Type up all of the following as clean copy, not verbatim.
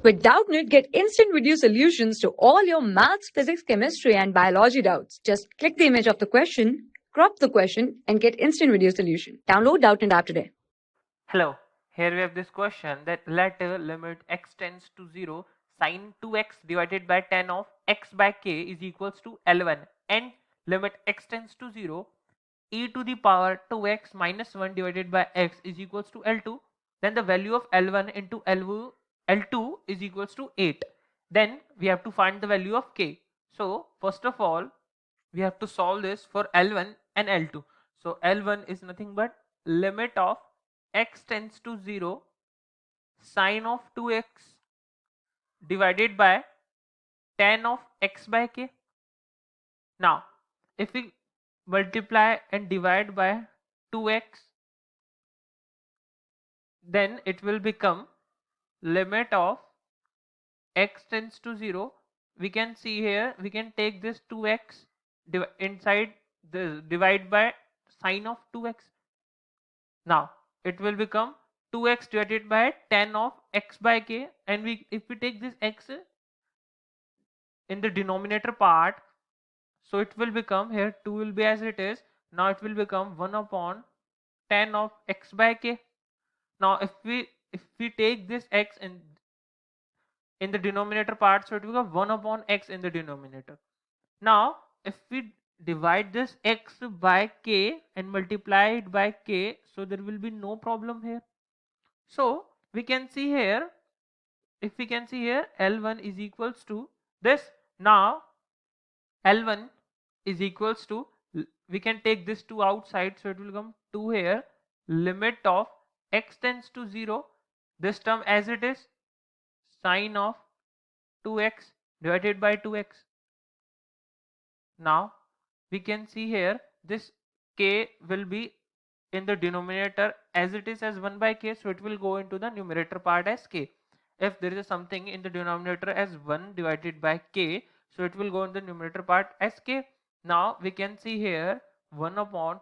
With Doubtnut, get instant video solutions to all your maths, physics, chemistry, and biology doubts. Just click the image of the question, crop the question, and get instant video solution. Download Doubtnut app today. Hello, here we have this question that let limit x tends to 0 sine 2x divided by tan of x by k is equals to L1 and limit x tends to 0 e to the power 2x minus 1 divided by x is equals to L2. Then the value of L1 into L2 is equals to 8. Then we have to find the value of k. So first of all we have to solve this for L1 and L2. So L1 is nothing but limit of x tends to 0 sine of 2x divided by tan of x by k. Now if we multiply and divide by 2x, then it will become limit of x tends to 0. We can see here, we can take this 2x inside the divide by sine of 2x. Now it will become 2x divided by tan of x by k, and if we take this x in the denominator part, so it will become, here 2 will be as it is. Now it will become 1 upon tan of x by k. Now if we take this x in the denominator part, so it will become 1 upon x in the denominator. Now if we divide this x by k and multiply it by k, so there will be no problem here. So we can see here, if we can see here, L1 is equals to this. Now L1 is equals to, we can take this 2 outside, so it will come 2 here, limit of x tends to 0, this term as it is, sine of 2x divided by 2x. Now we can see here, this k will be in the denominator as it is as 1 by k, so it will go into the numerator part as k. If there is something in the denominator as 1 divided by k, so it will go in the numerator part as k. Now we can see here 1 upon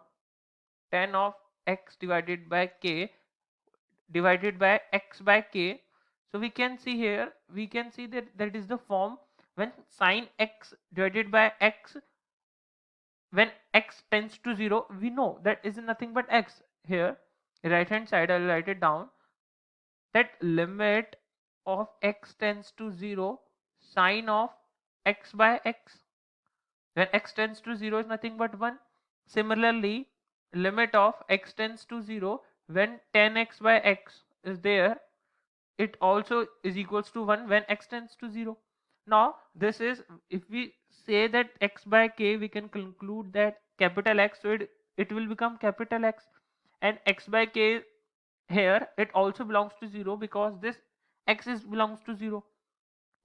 tan of x divided by k divided by x by k. So we can see here, we can see that is the form when sine x divided by x, when x tends to 0, we know that is nothing but x. Here right hand side I'll write it down, that limit of x tends to 0 sine of x by x, when x tends to 0 is nothing but 1. Similarly, limit of x tends to 0 when tan x by x is there, it also is equals to 1 when x tends to 0. Now this is, if we say that x by k, we can conclude that capital X, so it will become capital X, and x by k here it also belongs to 0 because this x is belongs to 0.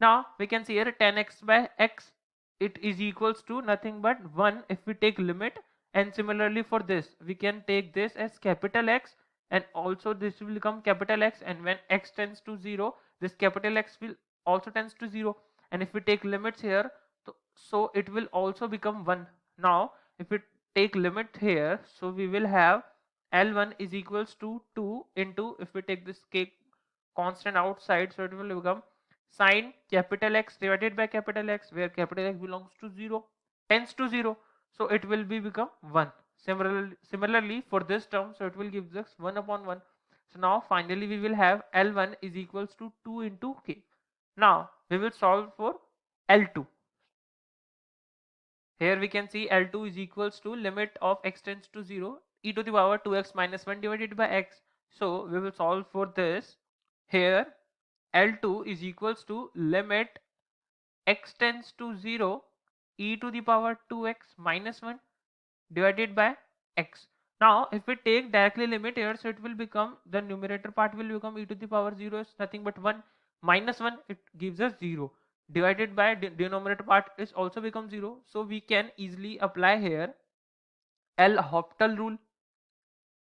Now we can see here tan x by x, it is equals to nothing but 1 if we take limit, and similarly for this we can take this as capital X, and also this will become capital X, and when x tends to 0, this capital X will also tends to 0, and if we take limits here, so it will also become 1. Now if we take limit here, so we will have L1 is equals to 2 into, if we take this k constant outside, so it will become sine capital X divided by capital X, where capital X belongs to 0, tends to 0, so it will be become 1. Similarly for this term, so it will give us 1 upon 1. So now finally we will have L1 is equals to 2 into k. Now we will solve for L2. Here we can see L2 is equals to limit of x tends to 0 e to the power 2x minus 1 divided by x. So we will solve for this. Here L2 is equals to limit x tends to 0 e to the power 2x minus 1 divided by x. Now if we take directly limit here, so it will become, the numerator part will become e to the power 0 is nothing but 1 minus 1, it gives us 0, divided by denominator part is also become 0. So we can easily apply here L'Hopital rule,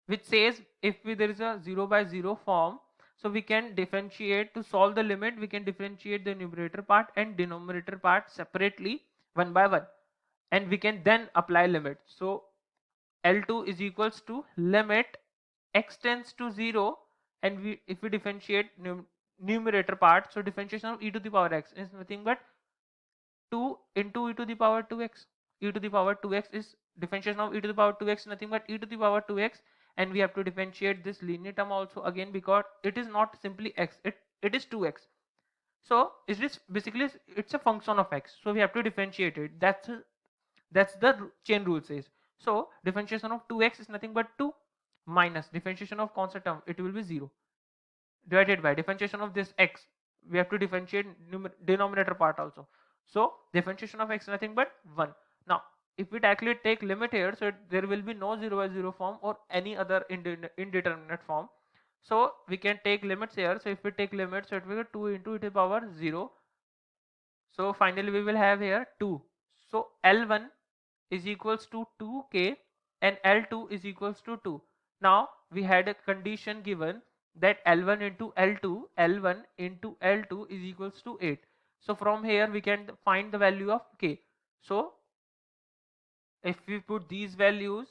which says if there is a 0 by 0 form, so we can differentiate, to solve the limit we can differentiate the numerator part and denominator part separately one by one, and we can then apply limit. So L2 is equals to limit x tends to 0, and if we differentiate numerator part. So differentiation of e to the power x is nothing but 2 into e to the power 2x. E to the power 2x is differentiation of e to the power 2x, nothing but e to the power 2x, and we have to differentiate this linear term also again, because it is not simply x, it is 2x. So it is basically, it's a function of x, so we have to differentiate it. That's the chain rule says. So differentiation of 2x is nothing but 2 minus differentiation of constant term, it will be 0, divided by differentiation of this x. We have to differentiate denominator part also. So differentiation of x is nothing but 1. Now if we actually take limit here, so there will be no 0 by 0 form or any other indeterminate form. So we can take limits here. So if we take limits, so it will be 2 into e to the power 0. So finally we will have here 2. So L1 is equals to 2k and L2 is equals to 2. Now we had a condition given that L1 into L2 is equals to 8. So from here we can find the value of k. So if we put these values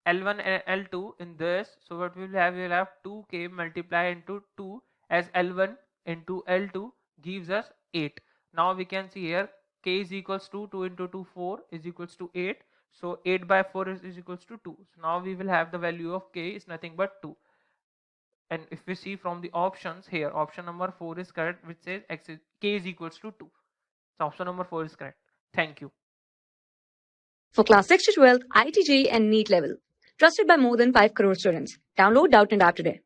L1 and L2 in this, so what we will have, 2k multiplied into 2 as L1 into L2 gives us 8. Now we can see here k is equals to 2 into 2, 4 is equals to 8. So 8 by 4 is equals to 2. So now we will have the value of k is nothing but 2. And if we see from the options here, option number 4 is correct, which says k is equals to 2. So option number 4 is correct. Thank you. For class 6 to 12, IIT JEE and NEET level. Trusted by more than 5 crore students. Download Doubtnut App today.